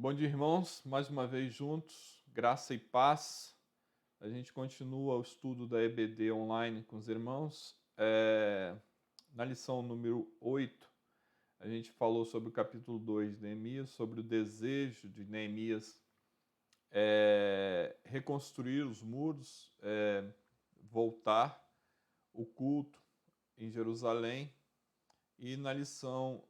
Bom dia, irmãos. Mais uma vez juntos, graça e paz. A gente continua o estudo da EBD online com os irmãos. Na lição número 8, a gente falou sobre o capítulo 2 de Neemias, sobre o desejo de Neemias reconstruir os muros, voltar o culto em Jerusalém. E na lição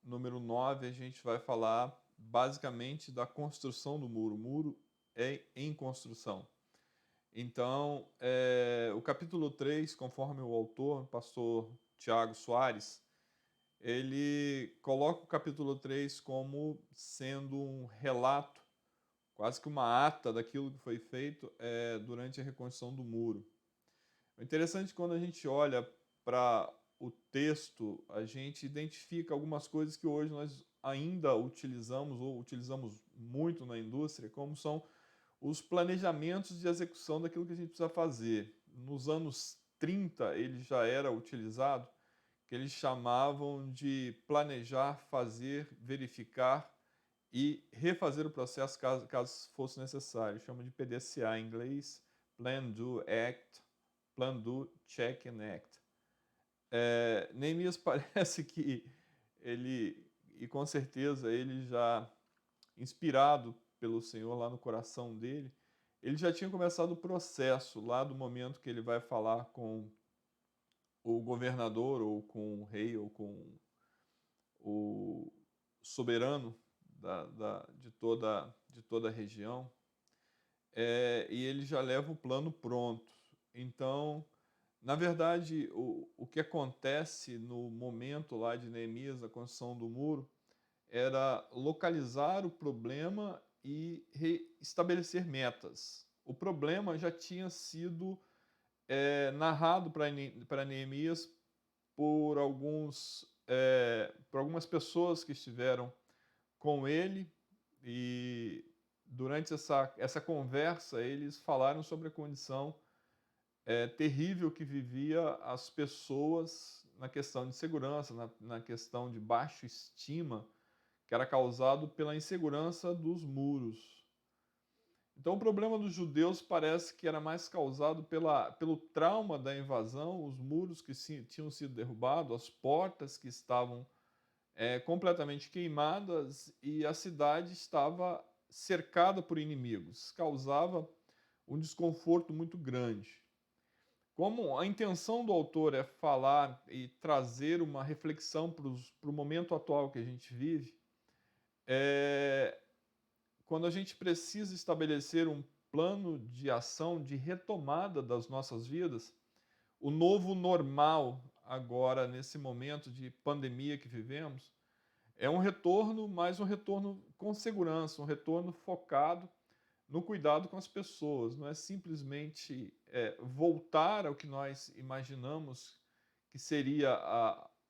número 9, a gente vai falar basicamente da construção do muro. O muro é em construção. Então, o capítulo 3, conforme o autor, pastor Tiago Soares, ele coloca o capítulo 3 como sendo um relato, quase que uma ata daquilo que foi feito durante a reconstrução do muro. O interessante é que quando a gente olha para o texto, a gente identifica algumas coisas que hoje nós ainda utilizamos ou utilizamos muito na indústria, como são os planejamentos de execução daquilo que a gente precisa fazer. Nos anos 30 ele já era utilizado, que eles chamavam de planejar, fazer, verificar e refazer o processo caso fosse necessário. Chama de PDCA em inglês, Plan, Do, Act, Plan, Do, Check and Act. Neemias parece que ele, e com certeza ele já, inspirado pelo Senhor lá no coração dele, ele já tinha começado o processo lá do momento que ele vai falar com o governador, ou com o rei, ou com o soberano de toda a região, e ele já leva o plano pronto. Então, na verdade, o que acontece no momento lá de Neemias, a construção do muro, era localizar o problema e estabelecer metas. O problema já tinha sido narrado para Neemias por algumas pessoas que estiveram com ele, e durante essa conversa eles falaram sobre a condição terrível que vivia as pessoas na questão de segurança, na questão de baixa estima, que era causado pela insegurança dos muros. Então, o problema dos judeus parece que era mais causado pelo trauma da invasão, os muros que tinham sido derrubados, as portas que estavam completamente queimadas e a cidade estava cercada por inimigos. Causava um desconforto muito grande. Como a intenção do autor é falar e trazer uma reflexão para o momento atual que a gente vive, quando a gente precisa estabelecer um plano de ação de retomada das nossas vidas, o novo normal agora, nesse momento de pandemia que vivemos, é um retorno, mas um retorno com segurança, um retorno focado no cuidado com as pessoas. Não é simplesmente voltar ao que nós imaginamos que seria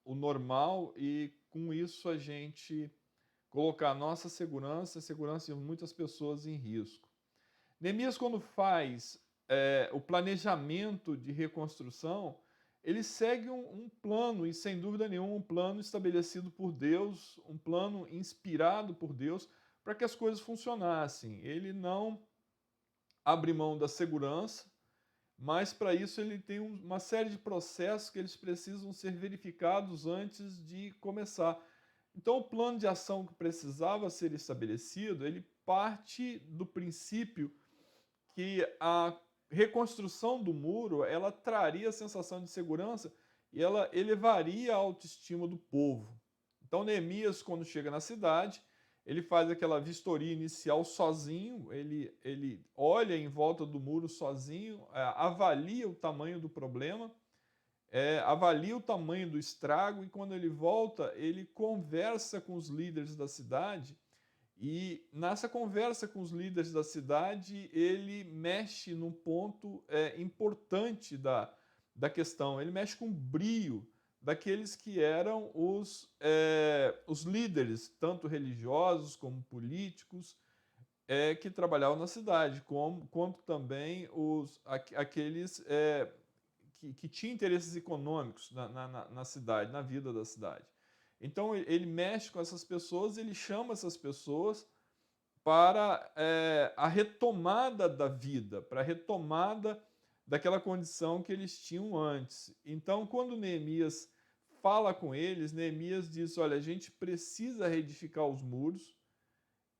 o normal e, com isso, a gente colocar a nossa segurança, a segurança de muitas pessoas em risco. Neemias, quando faz o planejamento de reconstrução, ele segue um plano, e sem dúvida nenhuma, um plano estabelecido por Deus, um plano inspirado por Deus, para que as coisas funcionassem. Ele não abre mão da segurança, mas para isso ele tem uma série de processos que eles precisam ser verificados antes de começar. Então, o plano de ação que precisava ser estabelecido, ele parte do princípio que a reconstrução do muro, ela traria a sensação de segurança e ela elevaria a autoestima do povo. Então, Neemias, quando chega na cidade, ele faz aquela vistoria inicial sozinho, ele olha em volta do muro sozinho, avalia o tamanho do problema, avalia o tamanho do estrago, e quando ele volta, ele conversa com os líderes da cidade, e nessa conversa com os líderes da cidade, ele mexe num ponto importante da questão. Ele mexe com o brio daqueles que eram os líderes, tanto religiosos como políticos, que trabalhavam na cidade, quanto também aqueles que tinham interesses econômicos na cidade, na vida da cidade. Então ele mexe com essas pessoas, ele chama essas pessoas para a retomada da vida, para a retomada daquela condição que eles tinham antes. Então, quando Neemias fala com eles, Neemias diz: olha, a gente precisa reedificar os muros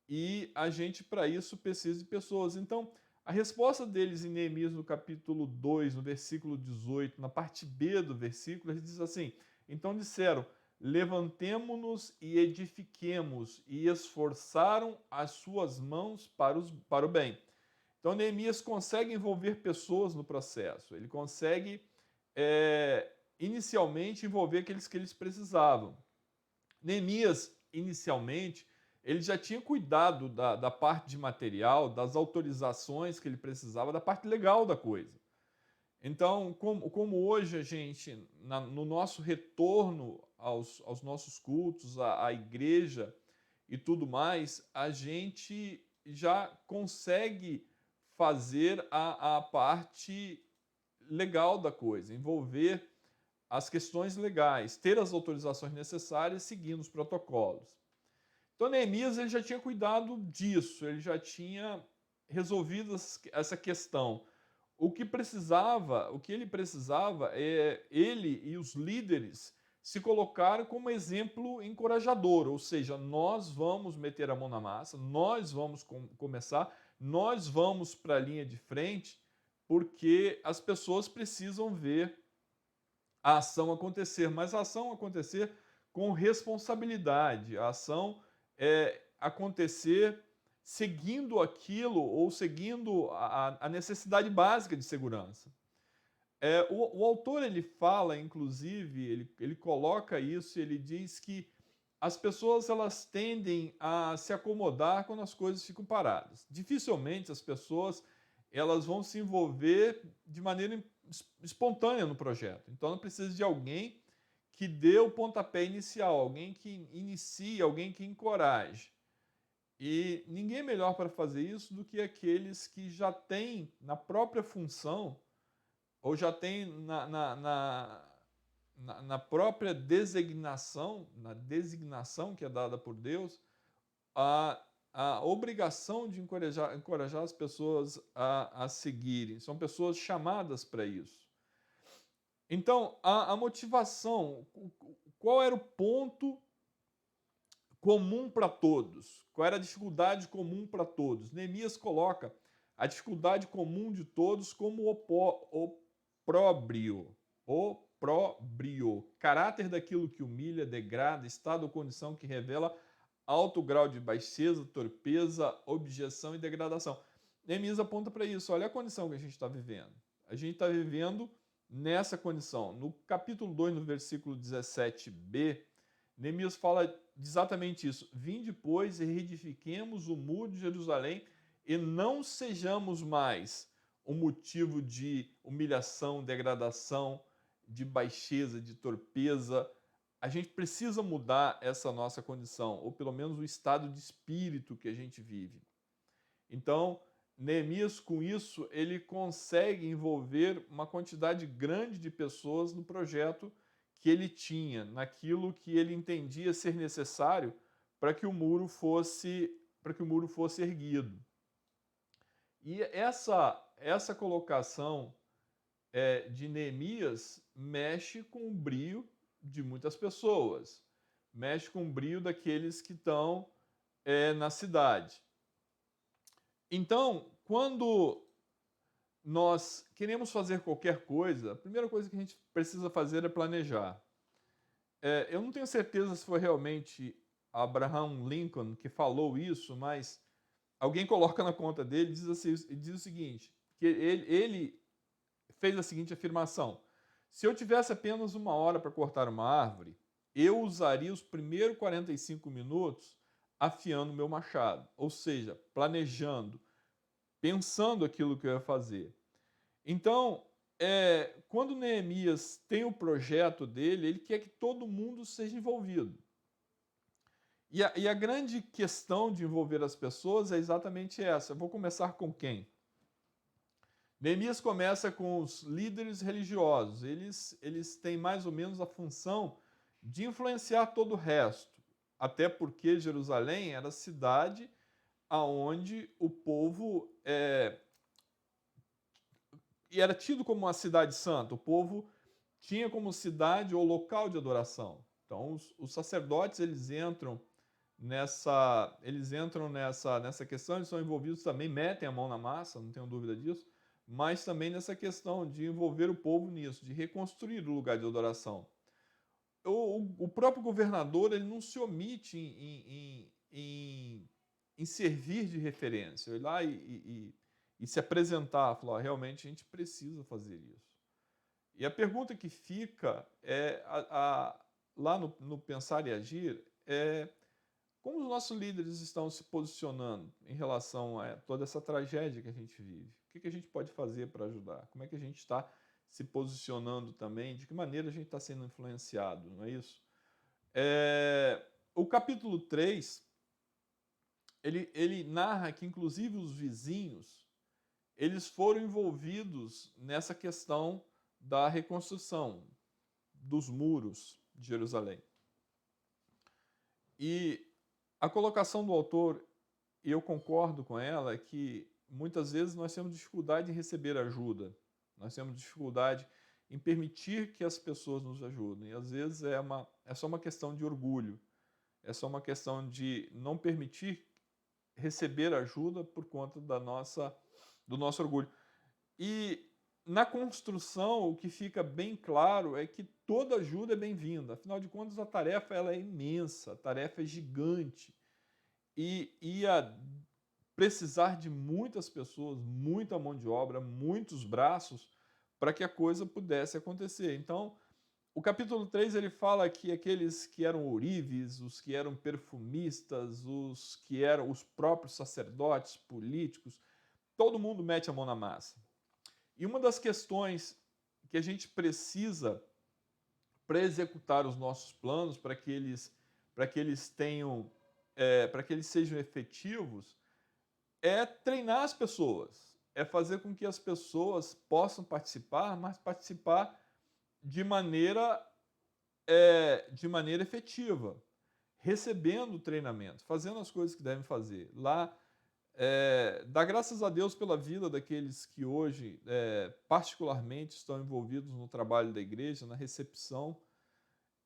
e a gente, para isso, precisa de pessoas. Então, a resposta deles em Neemias, no capítulo 2, no versículo 18, na parte B do versículo, eles diz assim: então disseram, levantemo-nos e edifiquemos, e esforçaram as suas mãos para o bem. Então, Neemias consegue envolver pessoas no processo, ele consegue, inicialmente, envolver aqueles que eles precisavam. Neemias, inicialmente, ele já tinha cuidado da parte de material, das autorizações que ele precisava, da parte legal da coisa. Então, como hoje a gente, no nosso retorno aos nossos cultos, à igreja e tudo mais, a gente já consegue fazer a parte legal da coisa, envolver as questões legais, ter as autorizações necessárias seguindo os protocolos. Então, Neemias ele já tinha cuidado disso, ele já tinha resolvido essa questão. O que ele precisava é ele e os líderes se colocaram como exemplo encorajador, ou seja, nós vamos meter a mão na massa, nós vamos começar, nós vamos para a linha de frente, porque as pessoas precisam ver a ação acontecer, mas a ação acontecer com responsabilidade, a ação acontecer seguindo aquilo ou seguindo a necessidade básica de segurança. O autor ele fala, inclusive, ele coloca isso, ele diz que as pessoas elas tendem a se acomodar quando as coisas ficam paradas. Dificilmente as pessoas elas vão se envolver de maneira espontânea no projeto. Então, ela precisa de alguém que dê o pontapé inicial, alguém que inicie, alguém que encoraje. E ninguém melhor para fazer isso do que aqueles que já têm na própria função, ou já têm na própria designação, na designação que é dada por Deus, a obrigação de encorajar as pessoas a seguirem. São pessoas chamadas para isso. Então, a motivação, qual era o ponto comum para todos? Qual era a dificuldade comum para todos? Neemias coloca a dificuldade comum de todos como opróbrio. Opróbrio. Caráter daquilo que humilha, degrada, estado ou condição que revela alto grau de baixeza, torpeza, objeção e degradação. Neemias aponta para isso. Olha a condição que a gente está vivendo. A gente está vivendo nessa condição. No capítulo 2, no versículo 17b, Neemias fala exatamente isso. Vinde, pois, e reedifiquemos o muro de Jerusalém e não sejamos mais um motivo de humilhação, degradação, de baixeza, de torpeza. A gente precisa mudar essa nossa condição, ou pelo menos o estado de espírito que a gente vive. Então, Neemias, com isso, ele consegue envolver uma quantidade grande de pessoas no projeto que ele tinha, naquilo que ele entendia ser necessário para que o muro fosse erguido. E essa colocação de Neemias mexe com o brio de muitas pessoas, mexe com o brio daqueles que estão na cidade. Então, quando nós queremos fazer qualquer coisa, a primeira coisa que a gente precisa fazer é planejar. Eu não tenho certeza se foi realmente Abraham Lincoln que falou isso, mas alguém coloca na conta dele e diz o seguinte, que ele fez a seguinte afirmação: se eu tivesse apenas 1 hora para cortar uma árvore, eu usaria os primeiros 45 minutos afiando meu machado, ou seja, planejando, pensando aquilo que eu ia fazer. Então, quando Neemias tem o projeto dele, ele quer que todo mundo seja envolvido. E a grande questão de envolver as pessoas é exatamente essa. Eu vou começar com quem? Neemias começa com os líderes religiosos. Eles têm mais ou menos a função de influenciar todo o resto. Até porque Jerusalém era a cidade aonde o povo e era tido como uma cidade santa. O povo tinha como cidade ou local de adoração. Então, os sacerdotes eles entram nessa questão, eles são envolvidos também, metem a mão na massa, não tenho dúvida disso, mas também nessa questão de envolver o povo nisso, de reconstruir o lugar de adoração. O próprio governador ele não se omite em servir de referência, ir lá e se apresentar, falar, realmente a gente precisa fazer isso. E a pergunta que fica lá no Pensar e Agir é como os nossos líderes estão se posicionando em relação a toda essa tragédia que a gente vive? O que a gente pode fazer para ajudar? Como é que a gente está se posicionando também? De que maneira a gente está sendo influenciado, não é isso? O capítulo 3, ele narra que, inclusive, os vizinhos, eles foram envolvidos nessa questão da reconstrução dos muros de Jerusalém. E a colocação do autor, e eu concordo com ela, é que muitas vezes nós temos dificuldade em receber ajuda, nós temos dificuldade em permitir que as pessoas nos ajudem. E às vezes é só uma questão de orgulho, é só uma questão de não permitir receber ajuda por conta do nosso orgulho. E na construção, o que fica bem claro é que toda ajuda é bem-vinda. Afinal de contas, a tarefa ela é imensa, a tarefa é gigante. E ia precisar de muitas pessoas, muita mão de obra, muitos braços para que a coisa pudesse acontecer. Então, o capítulo 3 ele fala que aqueles que eram ourives, os que eram perfumistas, os que eram os próprios sacerdotes, políticos, todo mundo mete a mão na massa. E uma das questões que a gente precisa para executar os nossos planos, para que eles tenham, para que eles sejam efetivos, é treinar as pessoas, é fazer com que as pessoas possam participar, mas participar de maneira efetiva, recebendo o treinamento, fazendo as coisas que devem fazer. Lá, dá graças a Deus pela vida daqueles que hoje, particularmente, estão envolvidos no trabalho da igreja, na recepção,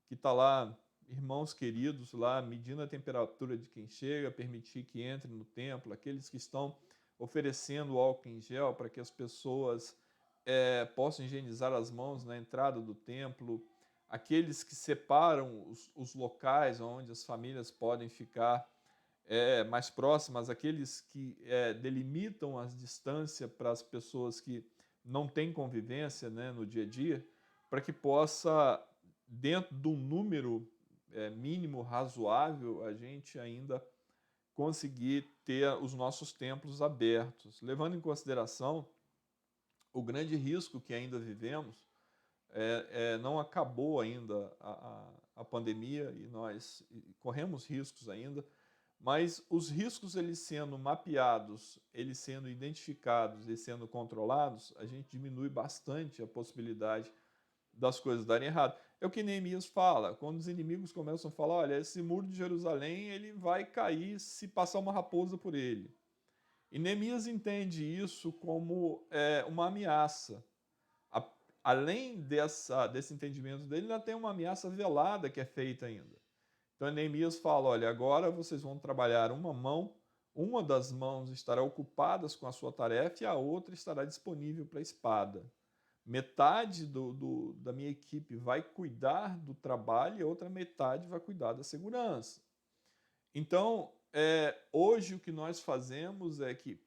que está lá, irmãos queridos lá, medindo a temperatura de quem chega, permitir que entre no templo, aqueles que estão oferecendo álcool em gel para que as pessoas possam higienizar as mãos na entrada do templo, aqueles que separam os locais onde as famílias podem ficar mais próximas, aqueles que delimitam as distâncias para as pessoas que não têm convivência, né, no dia a dia, para que possa, dentro de um número mínimo razoável, a gente ainda conseguir ter os nossos templos abertos, levando em consideração o grande risco que ainda vivemos. Não acabou ainda a pandemia e nós corremos riscos ainda, mas os riscos eles sendo mapeados, eles sendo identificados e sendo controlados, a gente diminui bastante a possibilidade das coisas darem errado. É o que Neemias fala, quando os inimigos começam a falar, olha, esse muro de Jerusalém ele vai cair se passar uma raposa por ele. E Neemias entende isso como uma ameaça. Além desse entendimento dele, ainda tem uma ameaça velada que é feita ainda. Então Neemias fala, olha, agora vocês vão trabalhar uma das mãos estará ocupada com a sua tarefa e a outra estará disponível para a espada. Metade da minha equipe vai cuidar do trabalho e a outra metade vai cuidar da segurança. Então, hoje o que nós fazemos é que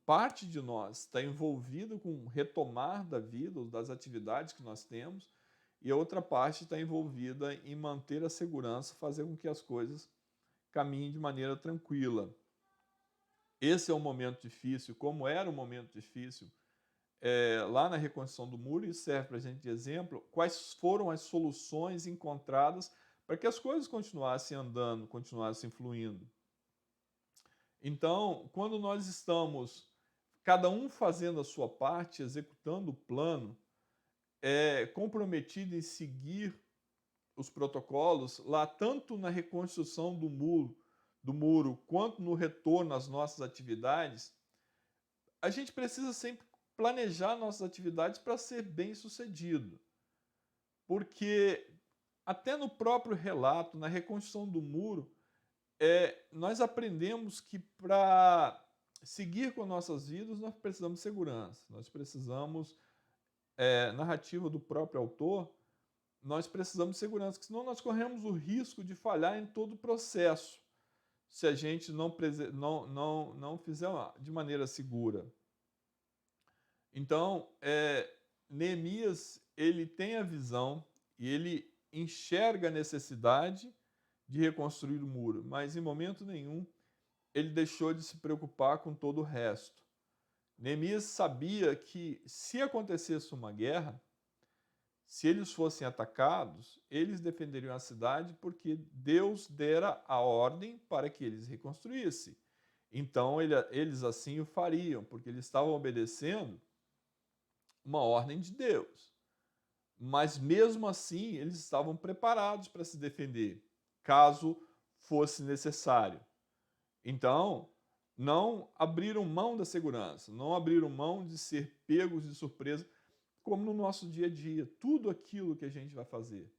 parte de nós está envolvido com retomar da vida, das atividades que nós temos, e a outra parte está envolvida em manter a segurança, fazer com que as coisas caminhem de maneira tranquila. Esse é um momento difícil, como era um momento difícil lá na reconstrução do muro, e serve para a gente de exemplo, quais foram as soluções encontradas para que as coisas continuassem andando, continuassem fluindo. Então, quando nós estamos, cada um fazendo a sua parte, executando o plano, comprometido em seguir os protocolos, lá tanto na reconstrução do muro, do muro, quanto no retorno às nossas atividades, a gente precisa sempre planejar nossas atividades para ser bem-sucedido. Porque até no próprio relato, na reconstrução do muro, nós aprendemos que para seguir com nossas vidas, nós precisamos de segurança, nós precisamos, narrativa do próprio autor, nós precisamos de segurança, porque senão nós corremos o risco de falhar em todo o processo, se a gente não fizer de maneira segura. Então, Neemias, ele tem a visão e ele enxerga a necessidade de reconstruir o muro, mas em momento nenhum ele deixou de se preocupar com todo o resto. Neemias sabia que se acontecesse uma guerra, se eles fossem atacados, eles defenderiam a cidade porque Deus dera a ordem para que eles reconstruíssem. Então eles assim o fariam, porque eles estavam obedecendo uma ordem de Deus. Mas mesmo assim, eles estavam preparados para se defender, caso fosse necessário. Então, não abriram mão da segurança, não abriram mão de ser pegos de surpresa, como no nosso dia a dia. Tudo aquilo que a gente vai fazer,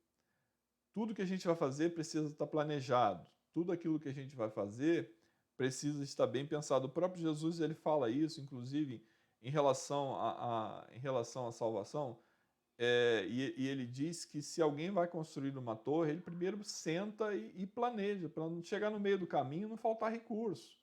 tudo que a gente vai fazer precisa estar planejado. Tudo aquilo que a gente vai fazer precisa estar bem pensado. O próprio Jesus, ele fala isso, inclusive, em relação à salvação, e ele diz que se alguém vai construir uma torre, ele primeiro senta e planeja, para não chegar no meio do caminho e não faltar recurso.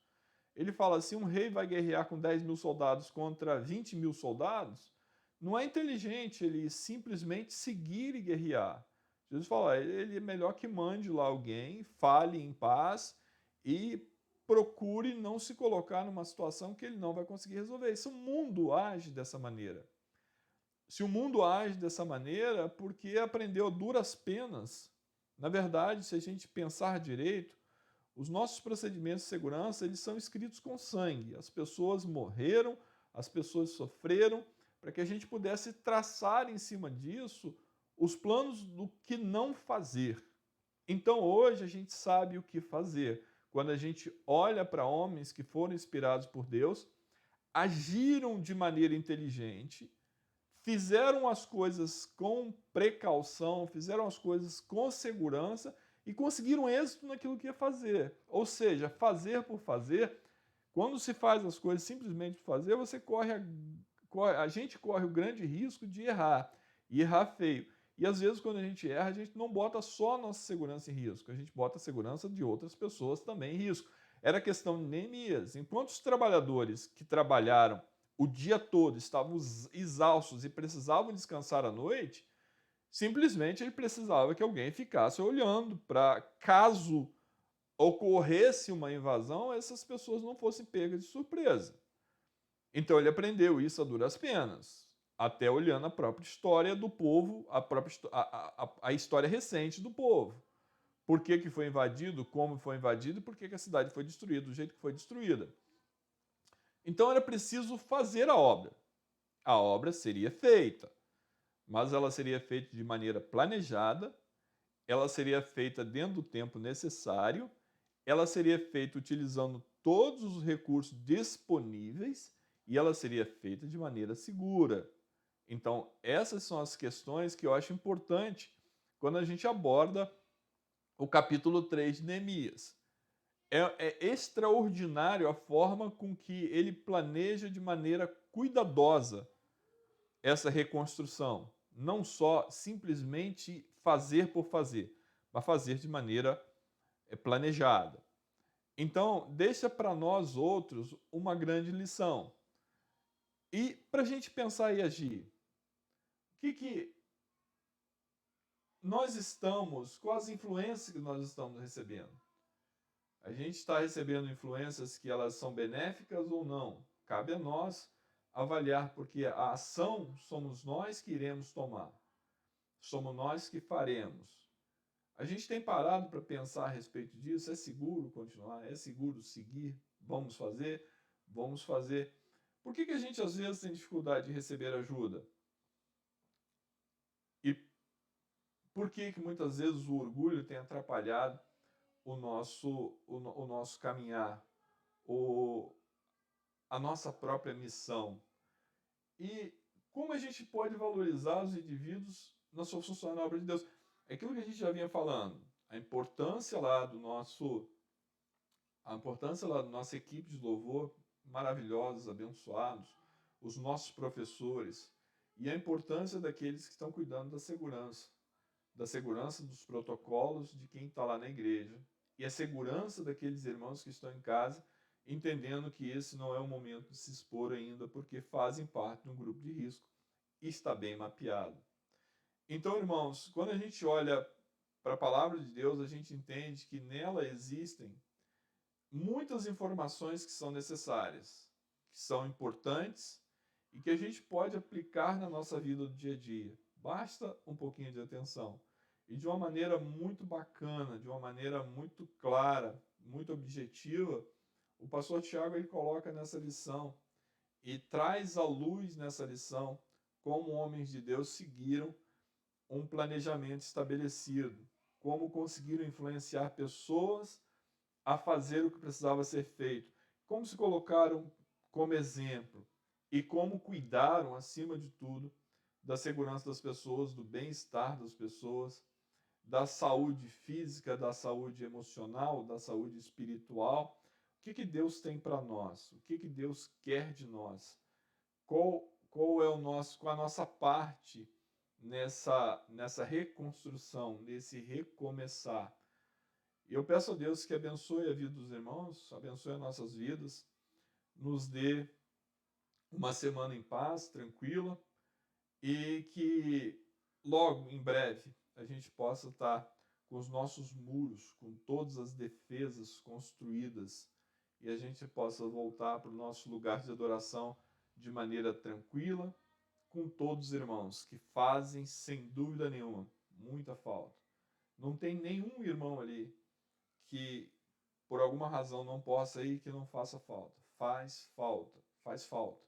Ele fala assim, um rei vai guerrear com 10 mil soldados contra 20 mil soldados, não é inteligente ele simplesmente seguir e guerrear. Jesus fala, ele é melhor que mande lá alguém, fale em paz e procure não se colocar numa situação que ele não vai conseguir resolver. Se o mundo age dessa maneira, se o mundo age dessa maneira, porque aprendeu duras penas. Na verdade, se a gente pensar direito, os nossos procedimentos de segurança, eles são escritos com sangue. As pessoas morreram, as pessoas sofreram, para que a gente pudesse traçar em cima disso os planos do que não fazer. Então, hoje, a gente sabe o que fazer. Quando a gente olha para homens que foram inspirados por Deus, agiram de maneira inteligente, fizeram as coisas com precaução, fizeram as coisas com segurança e conseguiram êxito naquilo que ia fazer. Ou seja, fazer por fazer, quando se faz as coisas simplesmente por fazer, a gente corre o grande risco de errar, e errar feio. E às vezes, quando a gente erra, a gente não bota só a nossa segurança em risco, a gente bota a segurança de outras pessoas também em risco. Era questão de Neemias. Enquanto os trabalhadores que trabalharam o dia todo estavam exaustos e precisavam descansar à noite, simplesmente ele precisava que alguém ficasse olhando para, caso ocorresse uma invasão, essas pessoas não fossem pegas de surpresa. Então ele aprendeu isso a duras penas, até olhando a própria história do povo, a história recente do povo. Por que foi invadido, como foi invadido e por que a cidade foi destruída do jeito que foi destruída. Então era preciso fazer a obra. A obra seria feita, mas ela seria feita de maneira planejada, ela seria feita dentro do tempo necessário, ela seria feita utilizando todos os recursos disponíveis e ela seria feita de maneira segura. Então, essas são as questões que eu acho importante quando a gente aborda o capítulo 3 de Neemias. É extraordinário a forma com que ele planeja de maneira cuidadosa essa reconstrução. Não só simplesmente fazer por fazer, mas fazer de maneira planejada. Então, deixa para nós outros uma grande lição. E para a gente pensar e agir, o que nós estamos, quais as influências que nós estamos recebendo? A gente está recebendo influências que elas são benéficas ou não? Cabe a nós avaliar, porque a ação somos nós que iremos tomar. Somos nós que faremos. A gente tem parado para pensar a respeito disso? É seguro continuar? É seguro seguir? Vamos fazer? Vamos fazer. Por que a gente às vezes tem dificuldade de receber ajuda? E por que muitas vezes o orgulho tem atrapalhado o nosso caminhar, o, a nossa própria missão. E como a gente pode valorizar os indivíduos na sua função na obra de Deus? É aquilo que a gente já vinha falando, a importância lá da nossa equipe de louvor, maravilhosos, abençoados, os nossos professores, e a importância daqueles que estão cuidando da segurança dos protocolos de quem está lá na igreja, e a segurança daqueles irmãos que estão em casa, entendendo que esse não é o momento de se expor ainda, porque fazem parte de um grupo de risco e está bem mapeado. Então, irmãos, quando a gente olha para a palavra de Deus, a gente entende que nela existem muitas informações que são necessárias, que são importantes e que a gente pode aplicar na nossa vida do dia a dia. Basta um pouquinho de atenção. E de uma maneira muito bacana, de uma maneira muito clara, muito objetiva, o pastor Tiago ele coloca nessa lição e traz à luz nessa lição como homens de Deus seguiram um planejamento estabelecido, como conseguiram influenciar pessoas a fazer o que precisava ser feito, como se colocaram como exemplo e como cuidaram, acima de tudo, da segurança das pessoas, do bem-estar das pessoas, da saúde física, da saúde emocional, da saúde espiritual. O que Deus tem para nós? O que Deus quer de nós? Qual é qual a nossa parte nessa reconstrução, nesse recomeçar? E eu peço a Deus que abençoe a vida dos irmãos, abençoe as nossas vidas, nos dê uma semana em paz, tranquila, e que logo, em breve, a gente possa estar com os nossos muros, com todas as defesas construídas, e a gente possa voltar para o nosso lugar de adoração de maneira tranquila, com todos os irmãos que fazem, sem dúvida nenhuma, muita falta. Não tem nenhum irmão ali que por alguma razão não possa ir, que não faça falta. Faz falta, faz falta.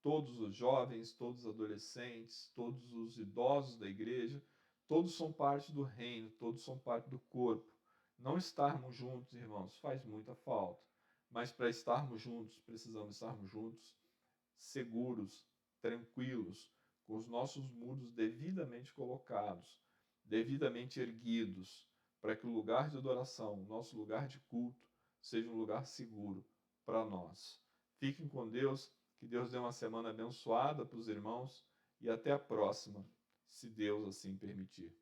Todos os jovens, todos os adolescentes, todos os idosos da igreja, todos são parte do reino, todos são parte do corpo. Não estarmos juntos, irmãos, faz muita falta. Mas para estarmos juntos, precisamos estarmos juntos, seguros, tranquilos, com os nossos muros devidamente colocados, devidamente erguidos, para que o lugar de adoração, o nosso lugar de culto, seja um lugar seguro para nós. Fiquem com Deus, que Deus dê uma semana abençoada para os irmãos e até a próxima, se Deus assim permitir.